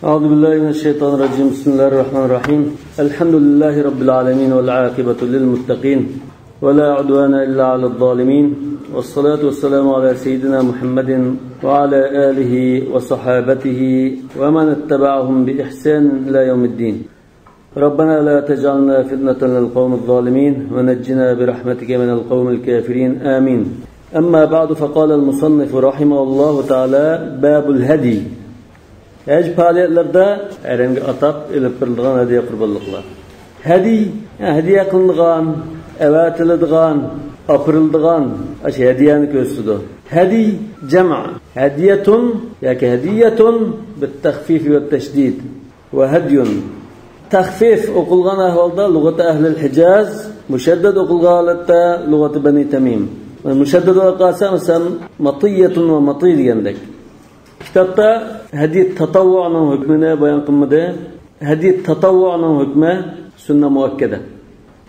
أعوذ بالله من الشيطان الرجيم. بسم الله الرحمن الرحيم. الحمد لله رب العالمين والعاقبة للمتقين ولا عدوان إلا على الظالمين والصلاة والسلام على سيدنا محمد وعلى آله وصحابته ومن اتبعهم بإحسان إلى يوم الدين. ربنا لا تجعلنا فتنة للقوم الظالمين ونجنا برحمتك من القوم الكافرين آمين. أما بعد فقال المصنف رحمه الله تعالى باب الهدي. Haj faaliyatlerde erengi atap ilip birildiğan hediye kurbanlıklar. Hediye kılındıgan, evatildigan, apırıldıgan hediyeni göstürdü. Hedi cema. Hediyetun yaki hediyetun bit-tahfif ve teşdid. Ve hedyun. Tahfif okulgan ahvalda lügat-ı ehl-i Hicaz, müşedded okulgan halatta lügat-ı Bani Tamim. Müşedded olakasa mesela matiyetun ve matiy digendek. Kitapta hediye tatavvu'nun hükmüne bayan kılmadı. Hediye tatavvu'nun hükmü sünnet muakkede.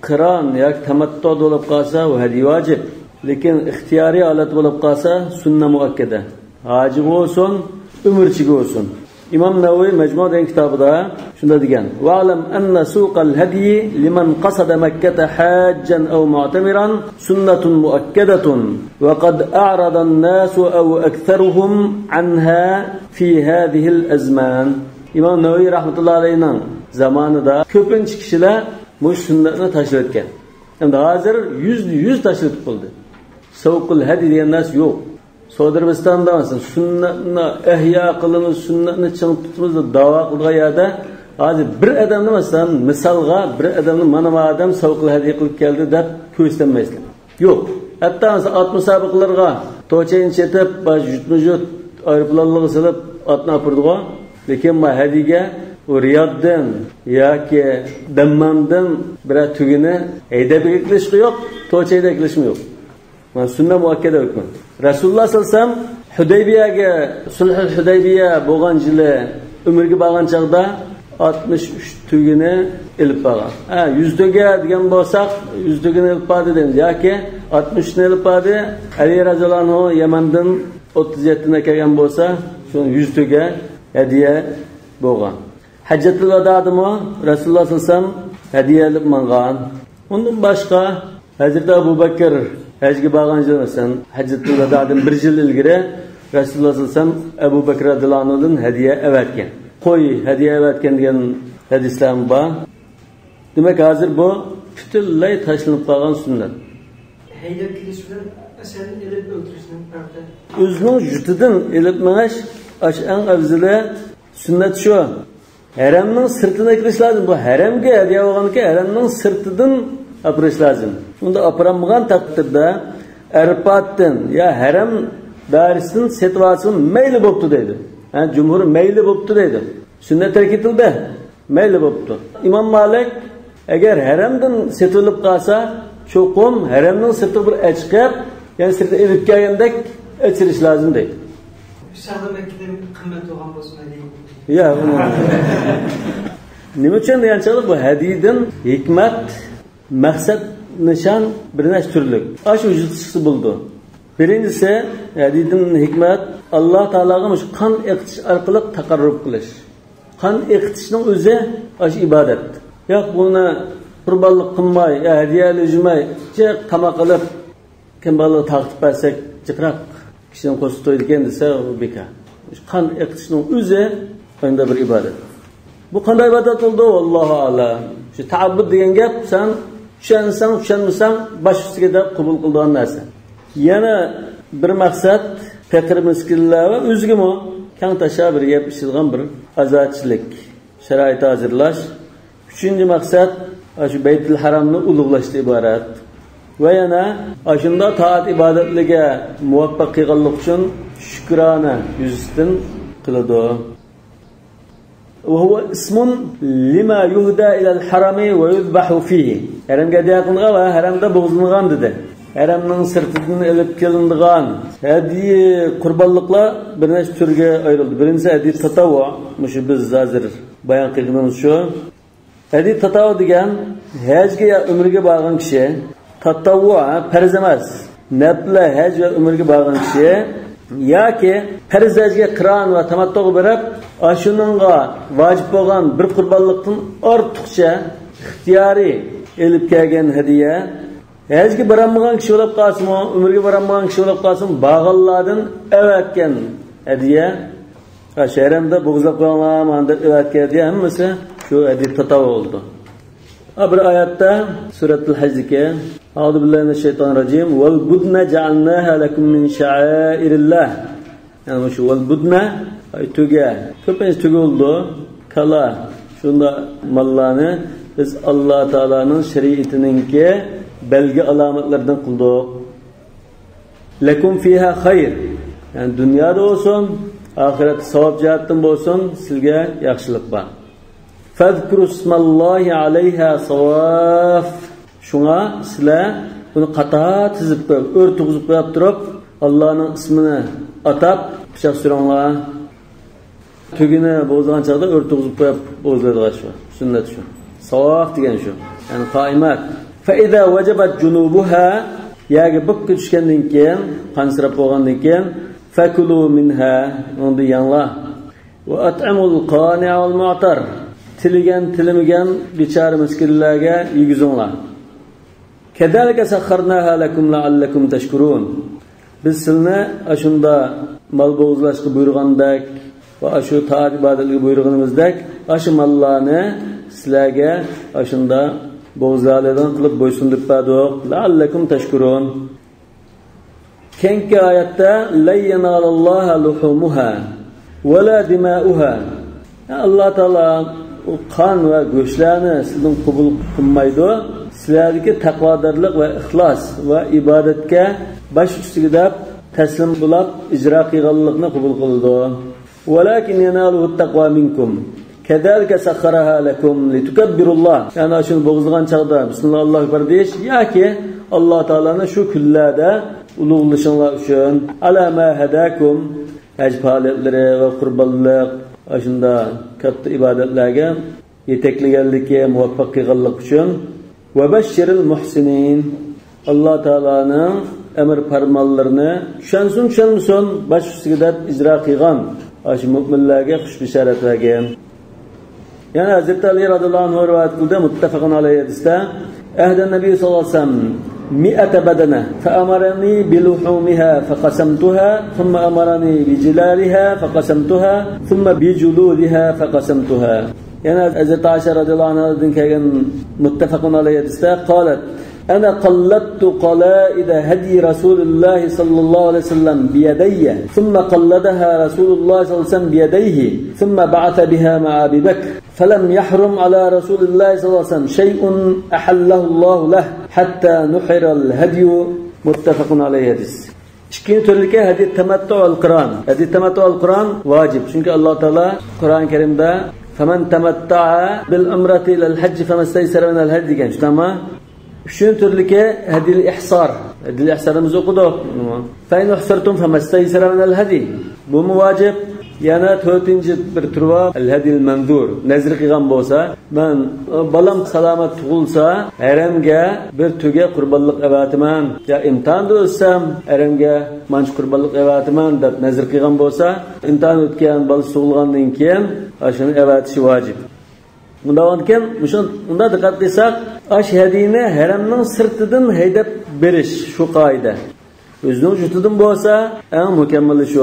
Kıran yak temattu olup kalsa o hediye vacip. Lekin ihtiyari alet olup kalsa sünnet muakkede. Hacı olsun, ömürçi olsun. İmam Nevevi Mecmu den kitabında şunda diyen: "Va'lem enne suqal hediyi limen qasada Mekke'te haccan ev mu'temiran sünnetun muakkedetun ve kad a'radan nasu ev ekseruhum anha fi hadihil ezman." İmam Nevevi rahmetullahi aleyhi'nin zamanında köpünç kişiler bu sünnetini taşır etken. Hem de hazır yüz taşır etip oldu. Suqul hedi diyen nas yok. Suudi Arabistan'da mesela sünnetini ehya kılınız, sünnetini çıngıp tutumuzda dava kıldığı yerde hazır bir adamda mesela misalga bir adamda manama adam savuklu hediye kılıp geldi de köğüslenmezler. Yok. Hatta mesela at musabıklarga toçayın çetip baş jutmujut ayrıplanlığı sılıp atına apırdığa lekin ma hediye o Riyad'dan ya ki Dammam'dan bir tügünü eyde bir ekleşki yok, toçayda ekleşmi yok. Sünnet muakkede hükmü. Resulullah sallallahu aleyhi ve sellem Hudeybiye'ge, Sulhul Hudeybiye boğan jile ömürge bağan çağda 63 tügünü ilip bağan. 100 tüge diyen bolsak 100 tügünü ilip bağdı deniz. Ya ki 60'ını ilip bağdı. Ali Razılan o Yemen'den 37'ine kelgen bolsa şunu 100 tüge hediye boğan. Haccetul Vada'da mı Resulullah sallallahu aleyhi ve sellem hediye ilip mağan. Ondan başka Hazreti Ebu Bekir hajga borgan mesela Haccetul Vada'dan bir yil ilgari Rasululloh sallallohu alayhi vasallam Ebu Bekir radhiyallohu anhudan hadiya evatgan. Qo'y hadiya evatgan degan hadislar bor. Demak, hozir bu butunlay tashlanib qolgan sunnat. Haydab kelish bilan asalni ilib o'tirishning farqi. O'zining jutidan ilib minish eng afzali sunnat shu. Haramning sirtidan kirish lozim. Bu haramga hadiya olganki haramning sirtidan apirish lozim. Bunda apiranmagan taqdirda arpatdan ya haram darisidan setvasin mayli bo'pti deydi. Jumhur mayli bo'pti deydi. Sunnat tark etildi. Mayli bo'pti. Imom Malik agar haramdan setilib qolsa, cho'qim haramning sirti bir achqab, ya'ni sirti ilib kelgandek achirish lozim deydi. Shahramakdan qimmat bo'lgan bo'lsa deydi. Ya, nima uchun deganchalik bu hadiydan hikmat maqsad nishon bir necha turlik. Shu jutisi bo'ldi. Birinchisi, hadiydan hikmat Alloh taologa mush qon eqitish orqali taqarrub qilish. Qon eqitishning o'zi ash ibodat. Yo'q, buni qurbonlik qilmay, hadiyali jumay, qamoq qilib kim bola taqib bersak, jiqraq kishining qo'shib to'ydi ekan desa, u bekor. Qon eqitishning o'zi unda bir ibodat. Bu qanday ibodat bo'ldi? Allohu a'lam. Shu ta'abbud degan gap sen tushansang, tushunmasang bosh ustiga deb qabul qiladigan narsa. Yana bir maqsad faqir miskinlar va o'zigimi kang tashabbur gap ishilgan bir azatchilik, sharoit hozirlash. Uchinchi maqsad shu Baytul Haromni ulug'lashdan iborat. Va yana shunda taat ibodatligiga muvaffaq qilganlik uchun shukrona yuzdan qiladi. وهو اسم لما يهدى إلى الحرم ويذبح فيه. Haramga yaqinga va haramda bo'g'izlangan dedi. Haramning sirtidan ilib kelindigan hadiya qurbonliklar bir nechta turga ayrildi. Birinchisi hadiya tatavvu, mushu biz hozir bayon qilganimiz shu. Hadiya tatavvu degan hajga ya umrga borgan kishi tatavvu farz emas. Nafla haj va umrga borgan kishi yoki farzajga qiron va tamattu berib, ashuningga vojib bo'lgan bir qurbonlikdan ortiqcha ixtiyoriy elib kelgan hadiya, hajga borolmagan kishi bo'lib qolsin, umrga borolmagan kishi bo'lib qolsin, bag'allardan avatgan hadiya, shaharamda bo'g'izlab qo'yganlar, manda avatgan hadiya hammasi shu hadiya tatav bo'ldi. Bir oyatda suratul Hajga A'udhu billahi minash-shaytonir-rajim wal budna ja'alnaha lakum min sha'airillah. Yani shu wal budna tuga ko'pincha tugildi kala shunda mallarni biz Alloh taolaning shariatininki belgi alomatlardan qildik. Lakum fiha khayr. Yani dunyoda bo'lsin, oxirat savob jihatdan bo'lsin, sizga yaxshilik bor. Fazkuru ismallahi alayha sawaf. Şuna sizlar buni qata tizib qo'yib, o'rtug'izib qo'yib turib, Allohning ismini atab pichoq suranglar. Tugini bo'zgan chaqda o'rtug'izib qo'yib bo'zlaydigan shu. Sunnat shu. Sawaf degan shu. Ya'ni qoimat. Fa idza wajabat junubuha, ya'ni bu tushgandan keyin, qansirab bo'lgandan keyin, fakulu minha, unda yanglar. Va at'amul qani'a wal mu'tar. Tiligan, tilimigan bechora miskinlarga yegizinglar. Kedalika sakharnaha lakum la'allakum tashkurun. Biz sizlarni ashunda mal bo'g'izlashga buyurgandek va ashu taat ibodatga buyurganimizdek, ashu mallarni sizlarga ashunda bo'g'izlardan qilib bo'ysundirib berdik. La'allakum tashkurun. Keyingi oyatda la yanalalloha luhumuha va la dima'uha. Alloh taolo qon va go'shtlarni sizdan qabul qilmaydi. Sizlardagi taqvodorlik va ixlos va ibodatga bosh ustiga deb taslim bo'lib ijro qilganlikni qabul qildi. Walakin yanaluhu taqwa minkum. Kadalika sakharaha lakum litukabbirullah. Ya'ni shuni bo'g'izgan chaqda bismillah akbar deyish yoki Alloh taolani shu kunlarda ulug'lashinglar uchun ala ma hadakum haj faoliyatlari va qurbonlik shunda katta ibodatlarga yetakliganlikka muvaffaq qilganlik uchun va bashiril muhsinin. Alloh taolaning amr farmonlarini tushunsin bosh ustiga deb ijro qilgan shu mu'minlarga xush bishorat bergan. Yana Hazrat Ali radhiyallohu anhu rivoyat qildi, muttafaqun alayhi hadisda ahda nabiy sallallohu alayhi vasallam 100 badana fa'amarani biluhumiha faqasamtuha thumma amarani bijilaliha faqasamtuha thumma bijuludiha faqasamtuha. Yana Hazrat Aisha radhiyallohu anhadan kelgan muttafaqun alayhi hadisda qalat ana qalladtu qala'id hadi Rasululloh sallallohu alayhi vasallam biyadayya thumma qalladaha Rasululloh sallallohu alayhi vasallam biyadayhi thumma ba'atha biha ma'a Abi Bakr falam yahrum ala Rasululloh sallallohu alayhi vasallam shay'un ahallahu Allah lahu hatta nuhira al-hadi. Muttafaqun alayhi hadis. İkinci türlüke hadi tamattu al-Quran. Hadi tamattu al-Quran vacib. Çünkü Allah Teala Kur'an-ı Kerim'de "Femen tamatta'a bil umrati ila'l hacc femastaysara minel hadi" degan. Ama üçüncü türlüke hadi ihsar. Hadi ihsarımızı okuduk. Fe in uhsartum femastaysara minel hadi. Bu mu vacib? Yana dördüncü bir tür var. El-hadil manzur. Nezir qilgan bo'lsa, men balam salomat tug'ilsa, haramga bir tuga qurbonlik avatiman. Ya imtihonda o'tsam, haramga manch qurbonlik avatiman deb nazr qilgan bo'lsa, imtihon o'tgan bolasi tug'ilgandan keyin shuni avatishi vojib. Bundan unda diqqat qilsak, hadini haramning sirtidan haydab berish shu qoida. Özünün jutudan bo'lsa, eng mukammali shu.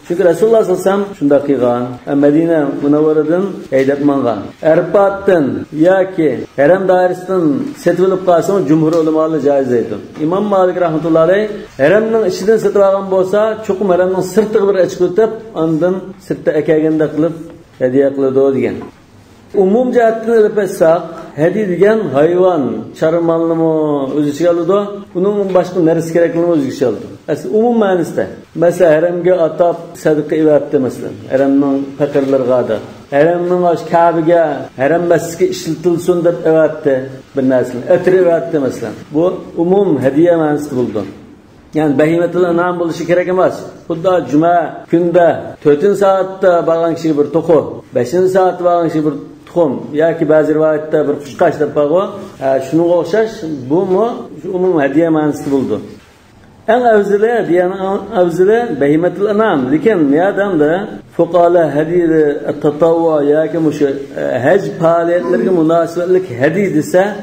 Chunki Rasululloh sallallohu alayhi vasallam shunda qilgan. Madina Munawvaradan haydab mangan. Arfatdan yoki haram doirasidan setib olib qolsa, jumhur ulamolar joiz deydi. Imom Malik rahmatullohi alayh haramning ichidan setib olgan bo'lsa, cho'qim haramning sirtiga bir ichib o'tib, ondan sirtda akaganda qilib hadiya qiladi degan. Umum jihatdan olib olsak, hadiya degan hayvon, charmalnimi o'z ichiga oladi. Bunun boshqa narsa kerakligini o'z ichiga oladi. Asli umum ma'nosida. Masalan, haramga atab sadaqa ibatdi masalan. Haramning faqirlarga da. Haramning Ka'baga, haram masjidga ishlatilsin deb ibatdi bir narsani. Atri ibatdi masalan. Bu umum hadiya ma'nosida bo'ldi. Yani behimetil anam bo'lishi kerak emas. Xuddi juma kunda 4-soatda borgan kishi bir to'qi, 5-soatda borgan kishi bir tuxum yoki ba'zi rivoyatda bir qushqash deb qo'ygan. Shunga o'xshash bu umum hadiya ma'nosida bo'ldi. En avzile diyen avzile behimetul anam. Lekin niyadamda fuqala hadiyde tatavva ya ki muş hac faaliyetlerine münasebetlik hadiy dese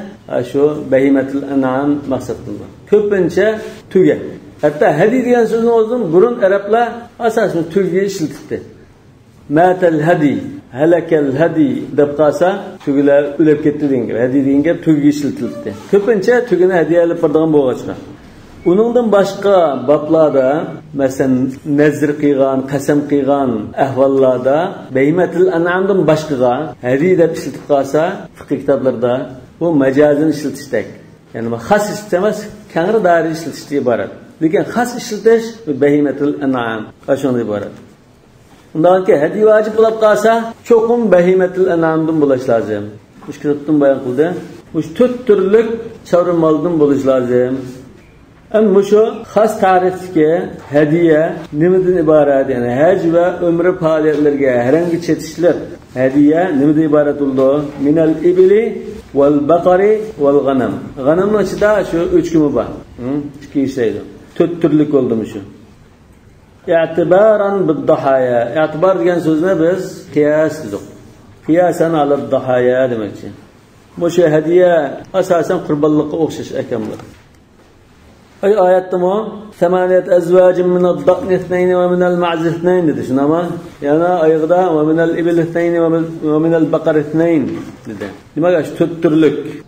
şu behimetul anam maksatında. Köpünçe tüge. Hatta hadiy diyen sözün olsun burun Araplar asasını tüge işletti. Matel hadiy, halakel hadiy deb qalsa tügeler ölüp ketdi degan. Hadiy degan tüge işletildi. Köpünçe tügeni hadiye alib birdigan bo'lg'achqa. Uningdan boshqa bablarda, masalan, nazr qilgan, qasam qilgan ahvollarda behimatul an'amdan boshqaga hadiy deb ishlatib qolsa, fiqh kitoblarida bu majazini ishlatishdak. Ya'ni xas ishlamas, kangri doir ishlatishga iborat. Lekin xas ishlatish behimatul an'am ashunday iborat. Undan ki hadiy vacib bo'lib qolsa, cho'qim behimatul an'amdan bo'lish lozim. Mushkilatdan bayon qildi. Bu 4 turlik chormaldan bo'lish lozim. Ama şu xas tarifki hediye nimadan ibaret yani hac ve ömrü faaliyetlerge herhangi çetişler hediye nimadan ibaret oldu? Minel ibli vel bakari vel ganam. Ganamın içinde şu 3 kimi var. 2 işleydi. 4 türlük oldu mu şu? İ'tibaran bid-dahaya. İ'tibar degan so'zni biz qiyas dedik. Qiyasan ala-dahaya demekçi. Bu şey hediye asasen qurbonlikqa o'xshash ekanlar. Ay ayette mi? 8 azvacin mined-da'n ithnayn ve minel-ma'z ithnayn dedi. Şuna ama yani ayıqda ve minel-ibil ithnayn ve minel-baqar ithnayn dedi. Demek ki 4 türlük.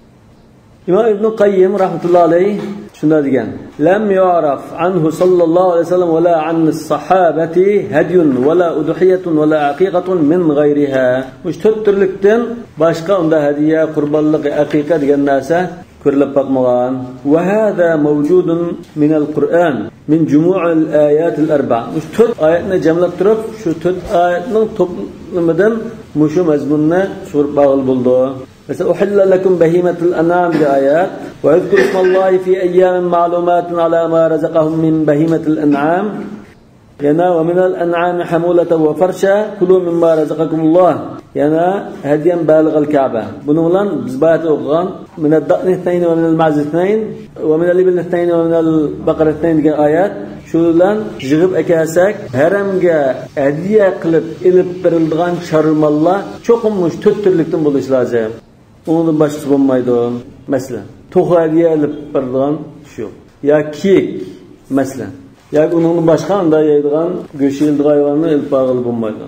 İmam İbn Qayyim rahmetullahi aleyh şunda degan. Lam yu'raf anhu sallallahu aleyhi ve sellem ve la an's-sahabati hadyun ve la udhiyatun ve la aqiqatun min gayriha. Bu 4 türlükten başka onda hediye, qurbonlik, aqiqa degan narsa ko'rilib boqmagan. Va hada mavjudun min al-Qur'an min jumu'il ayatil arba. Bu 4 oyatni jamlab turib, shu 4 oyatning to'plamidan mushu mazmunni so'rib bog'il bo'ldi. Mesela uhilla lakum bahimatul an'am bi ayat va yadhkuru ismallahi fi ayyamin ma'lumatin ala ma razaqahum min bahimatil an'am. Yana ve minel an'ami hamulatan ve farsha kulu mimma razaqakumullah. Yana hadiyan balig'al Ka'ba. Bunun bilan biz bayat o'qigan mined-da'n ithnayn ve minel-ma'z ithnayn ve minel-ibil ithnayn ve minel-baqar ithnayn degan oyat shu bilan yig'ib akasak haramga hadiya qilib ilib berilgan sharmallar cho'qim 4 turlikdan bo'lish lozim. Undan boshqa bo'lmaydi. Masalan, to'g'ri hadiya ilib berilgan shu. Ya kiyik masalan. Ya undan boshqa unda yeydigan go'shildi hayvonni ilib bag'il bo'lmaydi.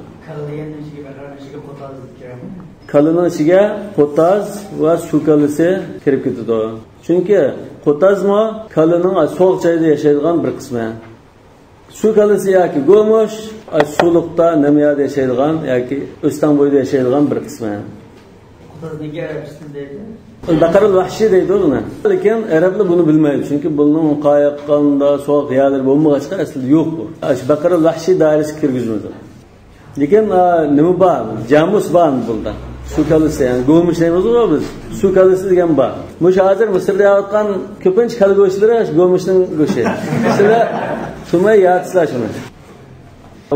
Kalının içine kotaz ve su kalısı kirip gidiyor. Çünkü kotaz mı kalının soğuk çayda yaşayan bir kısmı. Su kalısı ya ki gomuş, sulukta nemiyada yaşayan ya ki İstanbul'da yaşayan bir kısmı. Kotaz ne Arabistin'deydi? Bakarıl vahşi deydi ona. Lakin Araplar bunu bilmeydi. Çünkü bunun qayoqqanda soğuk yerler bo'lmag'achqa aslida yo'q bu. Bakarıl vahşi dairesi kirgizmadi. Lekin nima bor? Jamus bor bunda. Su kalısı yani go'mush deymiz o biz. Su kalısı degan bor. Mush hozir Misrda yotgan ko'pincha kal go'shtlari go'mushning go'shi. Sizlar tumay yatsizlar shuni.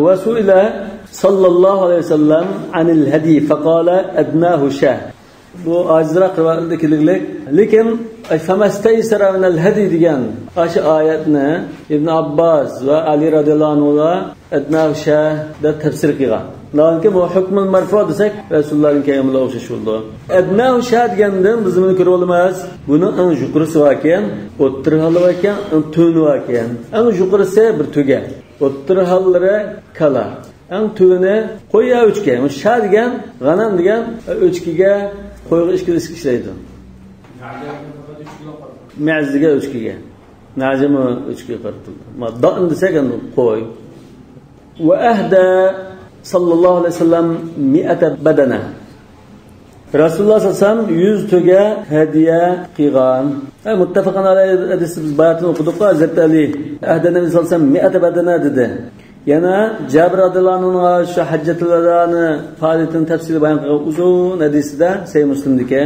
Va su'ila sallallohu alayhi vasallam anil hadi faqala adnahu shah. Bu azroq rivoyatdagilik. Lekin famastaysara minal hadi degan o'sha oyatni Ibn Abbas va Ali radhiyallohu anhular adnahu shah deb tafsir qilgan. Lekin bu hukm marfu desak Rasulullohning kayamida o'xshash bo'ldi. Adnahu shah degandan biz buni ko'rib olamiz. Buni eng yuqorisi bor ekan, o'ttir hali bor ekan, to'ni bor ekan. Eng yuqorisi bir tuga. O'ttir hallari kala. Eng to'ni qo'ya o'chga. Shah degan, g'anam degan o'chkiga qo'yga ishlaydi. Ma'ziga o'chkiga. Najimi o'chkiga qaratildi. Da'in desak endi qo'y. Va ahda sallallohu alayhi vasallam 100 badana. Rasululloh sallallohu alayhi vasallam 100 tuga hadiya qilgan. Muttafaqan alayhi hadis biz bayatni o'qidik. Hazrat Ali ahda Nabiy sallallohu alayhi vasallam 100 badana dedi. Yana Jabir radhiyallohu anhu shu hajjatul vadani faoliyatini tafsili bayon qilgan uzun hadisida Sahih Muslimdagi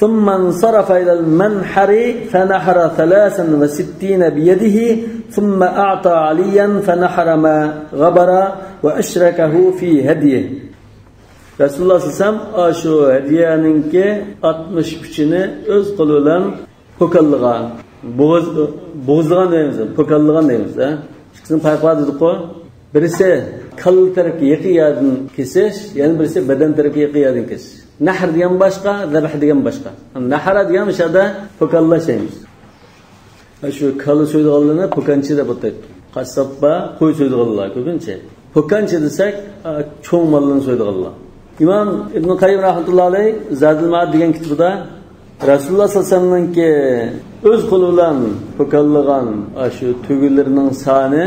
ثم انصرف إلى المنحر فنحر 63 بيده ثم أعطى عليا فنحر ما غبر وأشركه في هديه. Rasululloh sallam shu hadiyaninki 63 ni o'z qo'li bilan ko'kalligan. Bo'g'izlagan deymiz, po'kallagan deymiz, ha. İkisini farqi bor dedik-ku. Birisi kal tarafga yaqin yerdan kesish, yana birisi badan tarafga yaqin yerdan kesish. Nahr degan boshqa, zabh degan boshqa. Nahra degan o'shada po'kallash deymiz. Shu kal so'ydiganlarni po'kanchi deb ataydi. Qassobba qo'y so'ydiganlar ko'pincha. Po'kanchi desak, cho'ng mollarni so'ydiganlar. İmam İbn Qayyim rahmetullahi alayh Zadul Ma'ad degan kitobida Rasululloh sallallohu alayhi vasallamning o'z qo'li bilan po'kallagan shu tugillarning soni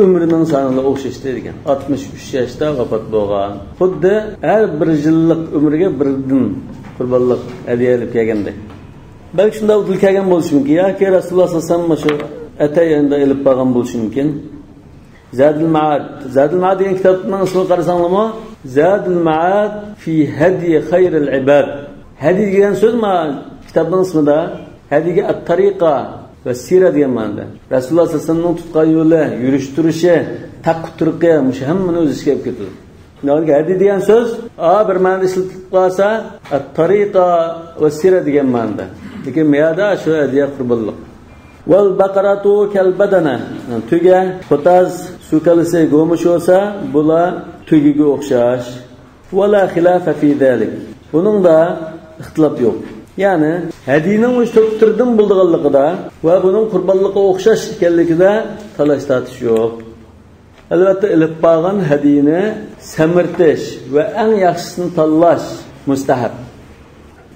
ömrünün sanına o'xshash degan. 63 yoshda vafot bo'lgan. Xuddi har bir yillik umriga birdan qurbonlik hadiya olib kelganda. Balki shunda o'tib kelgan bo'lishi mumkin. Yoki Rasululloh sallallohu alayhi vasallam atayanda olib borgan bo'lishi mumkin. Zadul Ma'ad degan kitobning ismini qarasanglarmi? Zadul Ma'ad fi hadi khayril ibad. Hadi degan so'z ma kitobning ismida hadiga at-tariqa ve sirat degan ma'noda. Rasululloh sallallohu alayhi vasallamning tutgan yo'li, yurish turishi, taqib turqi, mush hammani o'z ishiga olib ketadi. Nega hadi degan so'z bir ma'noda ishlatilib qolsa, at-tariqa ve sirat degan ma'noda. Lekin miyada shu hadiya qurbonlik. Wal baqaratu kal badana. Tuga, xotaz, sukalisi go'mush bo'lsa, bular tugiga o'xshash. Wala khilafa fi zalik. Buning da ixtilof yo'q. Yani hadiyenin uç topturdum bulduğallıqda ve bunun kurbanlıqa o'xshash ekanligida talash tartish yo'q. Albatta ilib bağın hadiyeni semirtish ve en yaxshisini tanlash mustahab.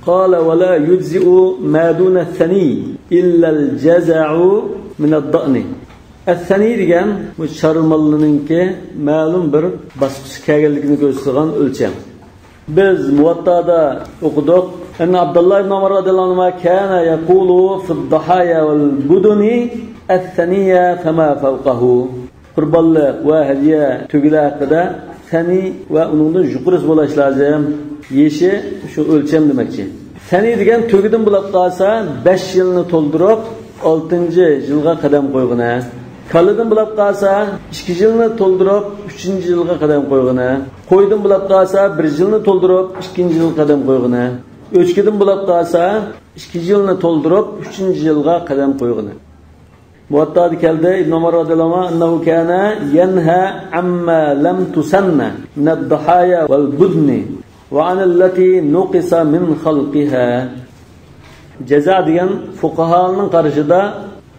Qala ve la yujzi'u ma duna ath-thani illa al-jaza'u min ad-da'ni. Ath-thani degan bu charmalliningki ma'lum bir bosqich kelganligini ko'rsatgan o'lcham. Biz Muvattada o'qidik. أن عبد الله بن عمر رضي الله عنهما كان يقول في الضحايا والبدن الثنية فما فوقه قربانlık ve hediye tügüle hakkında seni ve onun da yukarısı bulaş lazım. Yeşi şu ölçem demekçi. Seni degen tügüdün bulap kalsa 5 yılını toldurup 6. yılga kadem koyğuna. Kalıdın bulap kalsa 2 yılını toldurup 3. yılga kadem koyğuna. Koydun bulap kalsa 1 yılını toldurup 2. yıl kadem koyğuna. Öçkidin bulap qalsa 2 yılını toldurup 3. yılga qadam qo'yg'ini. Muvatta'da keldi İbn Umar radhiyallohu anhu annahu kana yanha amma lam tusanna min ad-dahaya wal budni wa an allati nuqisa min khalqiha. Jaza degan fuqahaning qarashida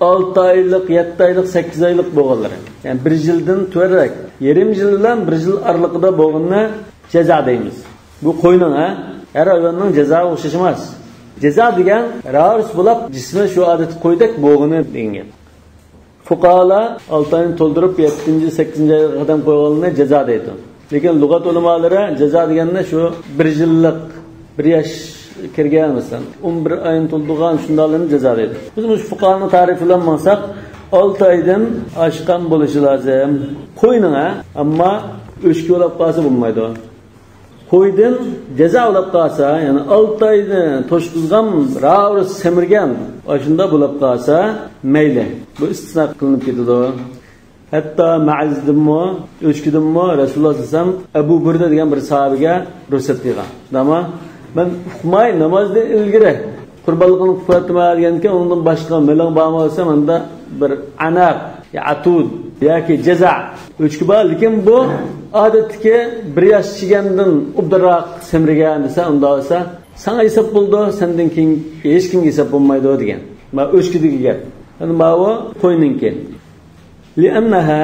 6 oylik, 7 oylik, 8 oylik bo'lganlar. Yani 1 yildan to'rak, yarim yil bilan 1 yil oralig'ida bo'lganni jaza deymiz. Bu qo'yning her hayvanın ceza o'xshashmas. Ceza degan ravs bo'lib, jismi shu odatga qo'ydik bo'g'ini degan. Fuqahalar 6 oyni to'ldirib 7, 8 oyga qadam qo'yganlarni jazo deydi. Lekin lug'at ulamolari jazo deganni shu 1 yillik, 1 yosh kirgan masalan 11 oyni to'ldirgan shundalarni jazo deydi. Biz bu fuqahaning ta'rifi bilan maqsad 6 oydan oshgan bo'lishi lozim. Qo'yning ammo o'shga olib qolsa bo'lmaydi. Qo'ydin jazo olib qolsa, ya'ni 6 oyni to'shqizgan, ravs semirgan, shunda bo'lib qolsa, mayli. Bu istisno qilinib ketadi. Hatto Ma'azdimmo, o'chkidimmo Rasululloh sallallohu alayhi vasallam Abu Burda degan bir sahobiga ruxsat bergan. Shundami? Men uqmay namozda ilgari qurbonlikni qilmayman deganki, undan boshqa melang bo'lmasa, menda bir anaq, atud yoki jaza o'chki bor, lekin bu odatdagi 1 yosh chigandan ubdiroq semirgan desa, unda olsa, sana hisob bo'ldi, sendan keyin hech kimga hisob bo'lmaydi degan. Ma o'chkidagi gap. Ana bu qo'yninki. Li'annaha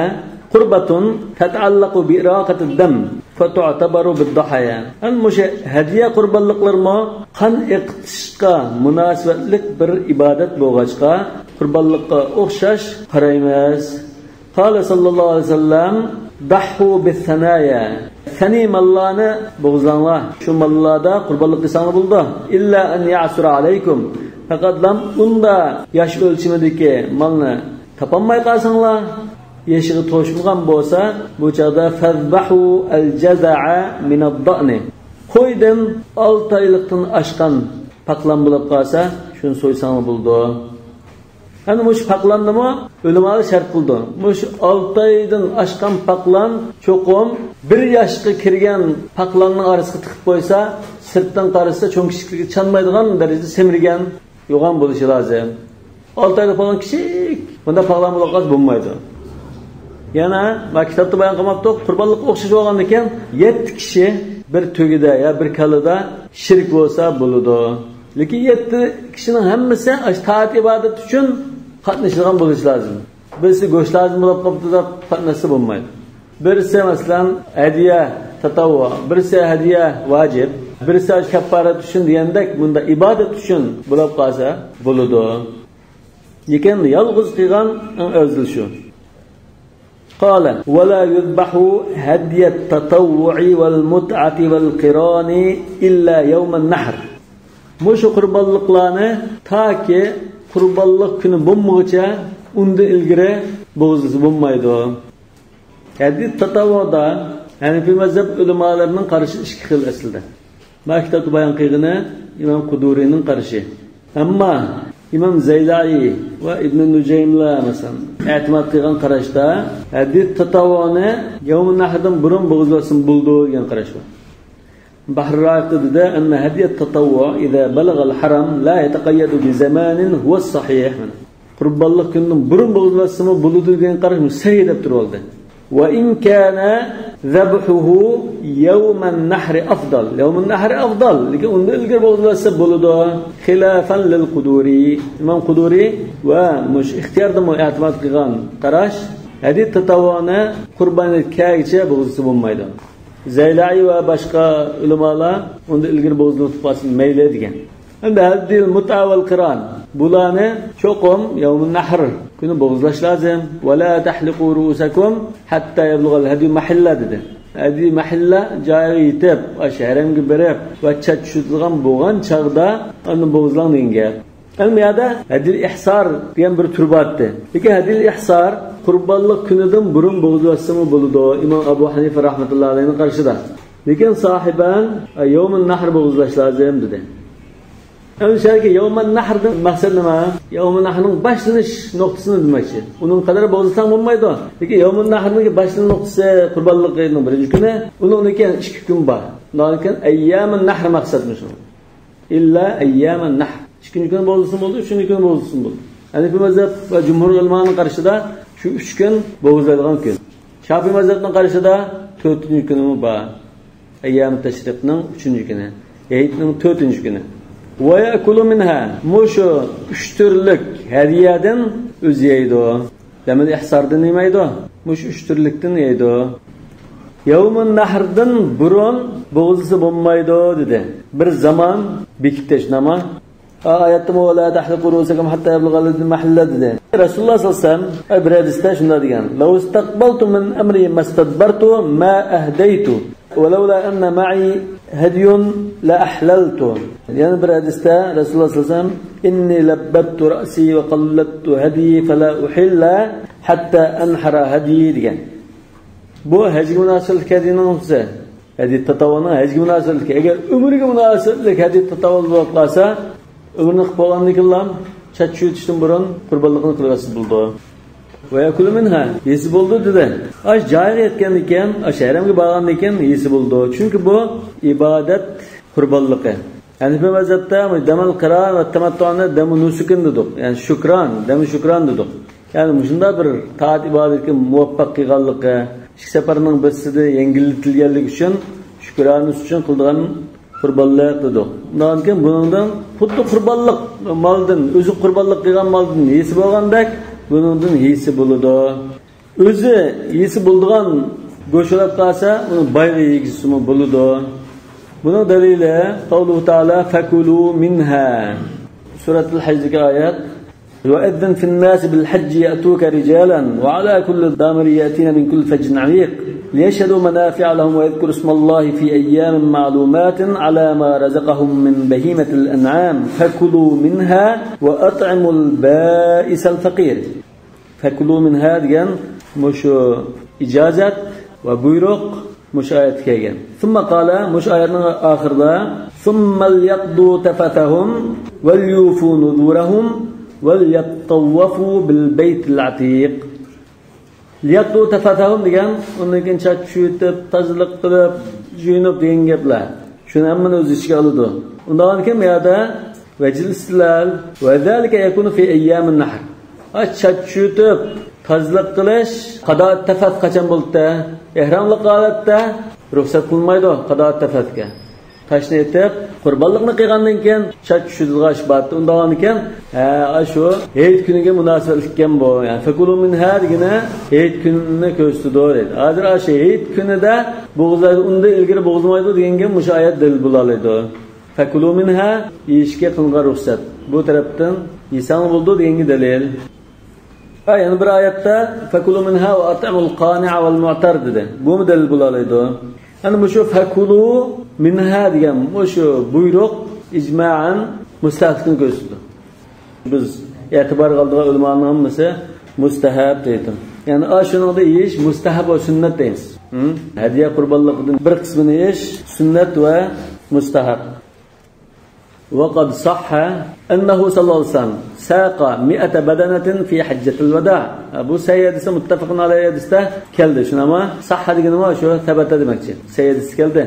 qurbatun tata'allaqu bi iraqati ad-dam fatu'tabaru bid-dahaya. An musha hadiya qurbonliklarmi qon iqtishga munosabatlik bir ibodat bo'lg'achqa qurbonlikqa o'xshash qaraymiz. Qala sallallohu alayhi vasallam dahu bis-sanaya. Sani mallani bo'g'zanglar. Shu mallada qurbonlik qilsangiz bo'ldi. Illa an ya'sura alaykum. Faqat lam unda yosh o'lchimidagi malni topolmay qolsanglar, yeshigi to'shilgan bo'lsa, bu chaqda fazbahu al-jaza'a min ad-da'ni. Qo'ydan 6 oylikdan oshgan paqlan bo'lib qolsa, shuni so'ysangiz bo'ldi. Ana mush paqlandimi? O'limalar shart qildi. Mush 6 oydan oshgan paqlan cho'qim 1 yoshga kirgan paqlanning orasiga tiqib qo'ysa, sirtdan qarasa cho'ng kichikligiga chanmaydigan darajada semirgan, yo'g'on bo'lishi lozim. 6 oyda falan kichik. Bunda pag'lan muloqot bo'lmaydi. Yana maktabda bayon qilmoqda qurbonlik o'xshash bo'lgandan keyin 7 kishi bir to'gida ya bir kalida shirk bo'lsa bo'ladi. Lekin 7 kishining hammasi taat ibodat uchun qatnashadigan bo'lishi lozim. Birisi go'sht lazım bo'lib qolibdi deb qatnashsa bo'lmaydi. Birisi masalan hadiya tatavvu, birisi hadiya vojib, birisi kaffarat uchun degandek bunda ibodat uchun bo'lib qolsa bo'ladi. Lekin yolg'iz qilgan afzal shu. قال ولا يذبح هدي التطوع والمتعة والقران إلا يوم النحر. Muş qurbanlıqlarni taki qurbanlıq günü bo'lmaguncha unda ilgari bo'g'izlisi bo'lmaydi. Hadi tatavvuda Hanifi mazhab ulamolarining qarashi ikki xil aslida. Maktabda bayon qilgani Imom Quduriyning qarashi. Ammo İmam Zaylai va Ibn Nujaymlar masalan e'timod qilgan qarashda hadis tatavvuni yawmun nahrdan burun bo'g'izlasin bo'ldi degan qarash bor. Bahr raqidida anna hadiyat tatavvu idza balagha al-haram la yataqayyadu bi zamanin huwa as-sahih. Qurbanlik kunning burun bo'g'izlasimi bo'ldi degan qarash sahih deb turibdi. Wa in kana zabhuhu yawm an-nahr afdal. Yawm an-nahr afdal. Lekin unda ilgari bo'g'izlasa bo'ladi. Xilafan lil Quduri. Imom Quduri va mush ixtiyorda e'timod qilgan qarash hadis tatavvuni qurbanlikkacha bo'g'izlasa bo'lmaydi. Zaylai va boshqa ulamolar unda ilgari bo'g'izlatib qolsin mayli degan. Endi hadil mut'a val qiron bularni cho'qim yawmun nahr kuni bo'g'izlash lozim. Va la tahliqu ru'usakum hatta yablugha al-hadi mahalla dedi. Hadi mahalla joyiga yetib, shaharamga berib va tushadigan bo'lgan chaqda uni bo'g'izlang degan. Almiyada hadil ihsor degan bir tur bordi. Lekin hadil ihsor qurbanlik kunidan burun bo'g'izlasimi bo'ladi. Imom Abu Hanifa rahmatullohi alayhining qarshida. Lekin sohiban yawmun nahr bo'g'izlash lozim dedi. Önceki yawmun nahrdan maqsad nima? Yawmun nahrning boshlanish nuqtasini demoqchi. Uning qadar bo'g'izlasan bo'lmaydi. Lekin yawmun nahrning boshlanish nuqtasi qurbonlikning birinchi kuni, undan keyin 2 kun bor. Undan keyin ayyamun nahr maqsadmi shu? İlla ayyamun nahr. 2 kun bo'g'izlasin bo'ldi, 3 kun bo'g'izlasin bo'ldi. Hanifi mazhab va jumhur ulamoning qarshida shu 3 kun bo'g'izlaydigan kun. Shafiy mazhabining qarshida 4-kuni bor. Ayyam tashriqning 3-kuni, Eidning 4-kuni. Ve yakulu minha mushu 3 turlik hadiyadan o'zi yeydi. Demak ihsordan yemaydi. Mush 3 turlikdan yeydi. Yawmun nahrdan burun bo'g'izlisi bo'lmaydi dedi. Bir zaman bekitish nima? Oyatda "Wala tahliqu ru'usakum hatta yablugha al-mahalla" dedi. Rasululloh sollallohu alayhi vasallam bir hadisda shunday degan: "Law istaqbaltu min amri mastadbartu ma ahdaytu." ولولا أن معي هدي لأحللت. يعني برادستا رسول الله صلى الله عليه وسلم إني لببت رأسي وقلدت هدي فلا أحل حتى أنحر هدي ديان. Bu hacı münasırlık hediyenin olsa, hediye tatavana hacı münasırlık. Eğer ömrüge münasırlık hediye tatavalı olup kalsa, ömrünü kıpağlandık Allah'ım, çatçı yetiştim burun, kurbanlıkını kılgası buldu. Ve yakulu minha yesi buldu dedi. Aş cahil etkenliken, şehrimge bağlandıkken yesi buldu. Çünkü bu ibadet kurbanlığı. Yani bir mezhepte demel kıran ve temattuanı demu nusukin dedik. Yani şükran, demu şükran dedik. Yani şunda bir taat ibadetki muvaffak kılganlığı, iki seferinin besidi yengiltilgenlik için, şükranı için kıldığın kurbanlığı dedik. Ondan ki bundan kutlu kurbanlık maldın, özü kurbanlık kılgan maldın yesi bolgandek, bunun hiysi buludu. Özü hiysi bulduğun goşulap kalsa, onun bayğı yiygisi mi buludu. Bunun delili, Kavluhu Teala, فَكُلُوا مِنْهَا Surat-ül Hacc'daki ayet, وَاَذَّنْ فِي النَّاسِ بِالْحَجِّ يَأْتُوكَ رِجَالًا وَعَلَى كُلِّ دَامِرِ يَأْتِينَ مِنْ كُلِّ فَجٍّ عَمِيقٍ لِيَشْهَدُوا مَنَافِعَ لَهُمْ وَيَذْكُرُوا اسْمَ اللَّهِ فِي أَيَّامٍ مَّعْلُومَاتٍ عَلَى مَا رَزَقَهُم مِّن بَهِيمَةِ الْأَنْعَامِ فَكُلُوا مِنْهَا وَأَطْعِمُوا الْبَائِسَ الْفَقِيرَ. Fekulu min hadiyen muş icazet ve buyruk muş ayet kelgan. Thumma qala muş ayetning oxirida thumma yaqdu tafatahum wal yufu nudurahum wal yattawafu bil baytil atiq. Yaqdu tafatahum degan undan keyin chachutib, tozalik qilib, yuyinib degan gaplar. Shuni hammani o'z ichiga oladi. Undan keyin bu yerda vecil istilal ve zalika yakunu fi ayyamin nahr. Çatçutup tazliq qilish qadoat tafat qachon bo'ldi? Ihramlik holatda ruxsat qilmaydi qadoat tafatga. Taşni etib, qurbonlikni qilgandan keyin çatçutilgan ishbatni undagan ekan, shu Hayit kuniga munosabat ekan bu. Yani fakulu minha degina Hayit kunini ko'rsatdi. Hozir shu Hayit kunida bo'g'izlarni unda ilgari bo'g'izmaydi deganga mushu oyat dalil bo'lalaydi. Fakulu minha yeyishga qilgan ruxsat. Bu tarafdan yesan bo'ldi deganga dalil. Yani bir ayette fakulu minha ve at'amul qani'a vel mu'tar dedi. Bu mu dalil bo'lalaydi? Yani bu şu fakulu minha degan şu buyruq icma'an mustahabni ko'rsatdi. Biz e'tibor qildigan ulamoning hammasi mustahab deydi. Yani shuningda yeyish mustahab va sunnat deymiz. Hadiya qurbonligidan bir qismini yeyish sunnat va mustahab. وقد صح أنه صلى الله عليه وسلم ساق 100 بدنة في حجة الوداع. أبو سيد متفق على يدسته كلد شنو ما صح ديجنا ما شو ثبت دمكتي سيد كلد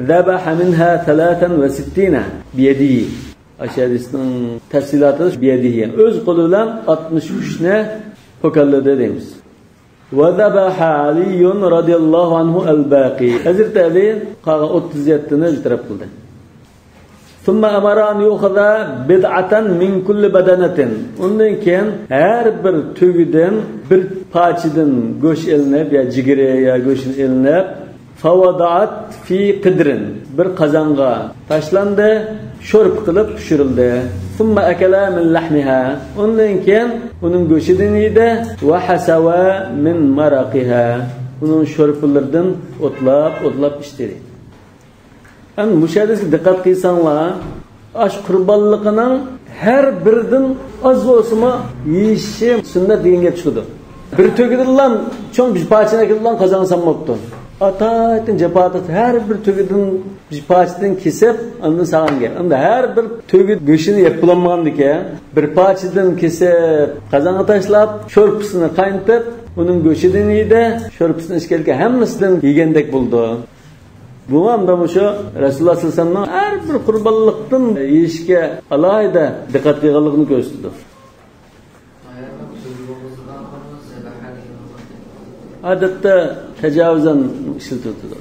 ذبح منها 63 بيده. أشياء تفصيلات بيده. öz qoluyla 63 ne hokalladı deyimiz. وذبح علي رضي الله عنه الباقي. Hazreti Ali 37'ni bitirip kıldı. ثم أمر أن يأخذ بدعة من كل بدنة. Ondan keyin her bir tügüden bir parçadan goş elinip ya cigire ya goşun elinip فوضعت في قدر bir qazonga tashlandı, şorp qilib pişirildi. ثم أكل من لحمها. Ondan keyin uning go'shidan yedi va hasava min maraqiha. Uning şorplardan o'tlab içdi. Yani müşahedesi dikkat kıysanlar, aş kurbanlıqının her birden az olsun mu yiyişi sünnet degenge çıkıdı. Bir tögüdülen çoğun bir parçana gidilen kazansam moptu. Ataytın cepatat her bir tögüdün bir parçadan kesip ondan sağan gel. Onda her bir tögüd göşünü yapılanmagandı ki bir parçadan kesip kazanı taşlap şorpusunu kaynatıp onun göşüden yedi şorpusunu işkelke hemmesinden yegendek buldu. Bu anda şu Resulullah sallallahu aleyhi ve sellem her bir kurbanlıktan yiyişke alayda dikkat kılgınlığını gösterdi. Adette tecavüzen işletildi.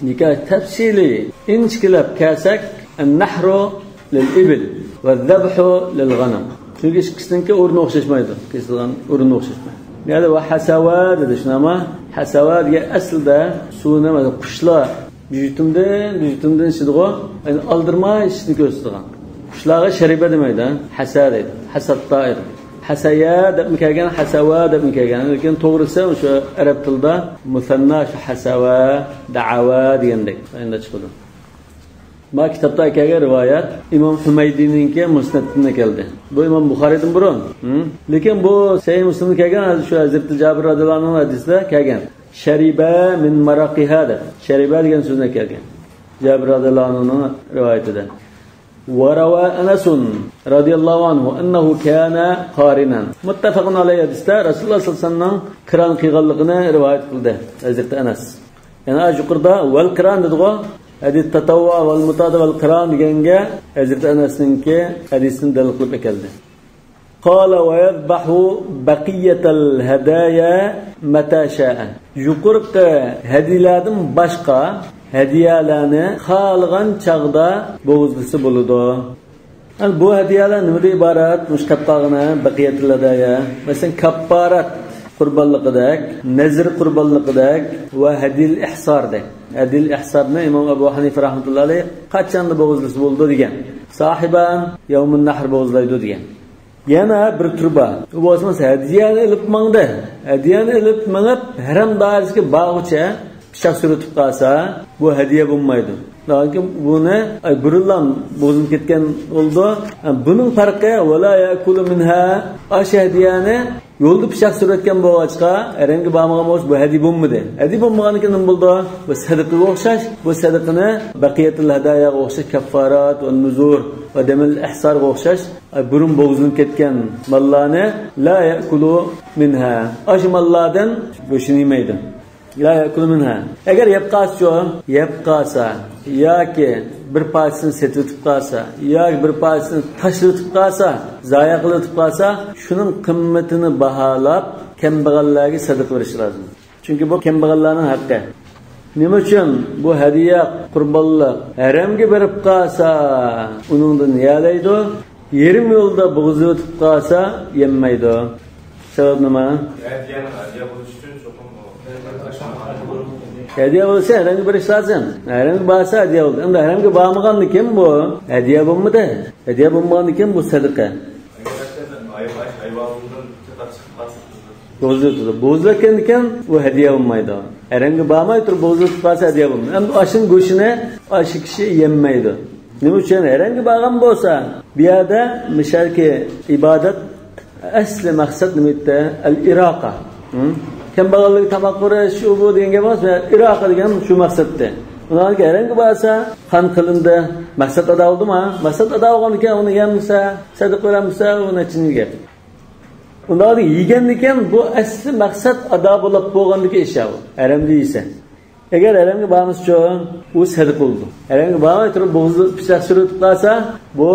Nikah tefsili inçkilab kasak en-nahru lil-ibil ve-zebhu lil-ghanam. Çünkü ikisininki urunu okşaşmaydı. Kesilgan urunu okşaşmaydı. Yani ve hasava dedi şuna ama hasava diye aslında suyuna kuşlar Vücutumdan işidiğo, yani aldırma işini göstergan. Kuşlarga şeribe demeydi, hasa deydi, hasatta deydi. Hasaya deb kelgan, hasava deb kelgan. Lekin to'g'risi o'sha arab tilida musanna shu hasava, da'ava degandek endi chiqadi. Ma kitobda kelgan rivoyat Imom Humaydiyninki musnadida keldi. Bu Imom Buxoriydan burun. Lekin bu Sahih Muslimda kelgan shu Hazrat Jabir radhiyallohu anhu hadisda kelgan. Şeribe min maraqihada. Şeribe degan so'zdan kelgan. Jabir radhiyallohu anhuning rivoyatida. Wa rawa Anas radhiyallohu anhu annahu kana qarinan. Muttafaqun alayhi hadisda Rasululloh sallallohu alayhi vasallam qiron qilganligini rivoyat qildi Hazrat Anas. Yani yuqorida wal qiron dedigo, hadis tatawwu wal mutada wal qiron deganga Hazrat Anasninki hadisini dalil qilib keldi. قال ويذبح بقية الهدايا متى شاء. Yuqorqi hadiyalardan boshqa hadiyalarni xalgan chaqda bo'g'izlisi bo'ladi. Yani bu hadiyalar nimadan iborat? Mushqatqagina baqiyatul hadaya. Masalan kapparat qurbonliqidek, nazr qurbonliqidek va hadil ihsordek. Hadil ihsorni Imom Abu Hanifa rahmatullohi alayhi qachonda bo'g'izlisi bo'ldi degan. Sahiban yawmun nahr bo'g'izlaydi degan. Yana bir turba. Bu bo'lsa hadiyani ilib mangdi. Hadiyani ilib mangib haram dairasiga bag'cha pichoq suratib qolsa, bu hadiya bo'lmaydi. Lekin buni burullam bo'zim ketgan bo'ldi. Buning farqi wala yakulu minha ashadiyani yo'lda pichoq suratgan bo'g'achqa rangi bo'lmagan bo'lsa bu hadiya bo'lmadi. Hadiya bo'lmaganiga nima bo'ldi? Bu sadaqaga o'xshash. Bu sadaqani baqiyatul hadayaga o'xshash kaffarat va nuzur va damil ihsorga o'xshash burun bo'g'izlanib ketgan mallarni la yakulu minha. Ash mallardan go'shin yemaydi. La yakulu minha. Agar yeb qalsa yoki bir parchasini setib qalsa yoki bir parchasini tashlatib qalsa, zoya qilib qalsa, shuning qimmatini baholab kambag'allarga sadaqa berish lozim. Chunki bu kambag'allarning haqqi. Nima uchun bu hadiya qurbonlik haramga berib qalsa, uningdan yalaydi, yerim yo'lda bo'g'zi o'tib qalsa, yemaydi. Sabab nima? Hadiya bo'lish uchun cho'qim hadiya bo'lsa haramga berish lozim. Haramga bo'lsa hadiya bo'ldi. Endi haramga bormagandan keyin bu hadiya bo'lmadi. Hadiya bo'lmagandan keyin bu sadaqa. Bo'zlagan ekan bu hadiya bo'lmaydi. Haramga bormay turib bo'zlab qolsa hadiya bo'lmaydi. Endi oshin go'shini oshi kishi yemaydi. Nima uchun? Haramga borgan bo'lsa, bu yerda mishalki ibodat asli maqsad nima edi? Al-iraqa. Kambag'allik tamoq qurish u bu degan emas, iraqa degan shu maqsadda. Ularga haramga borsa, qan qilindi. Maqsad ado bo'ldimi? Maqsad ado bo'lgandan keyin uni yemsa, sadaqa beramsa, uni chinga. Ularni yegan ekan bu asli maqsad ado bo'lib bo'lganligi ish bu. Haramda yesa. Agar haramga bormasa, u sadaqa bo'ldi. Haramga bormay turib bo'g'zni pichoq surib qolsa, bu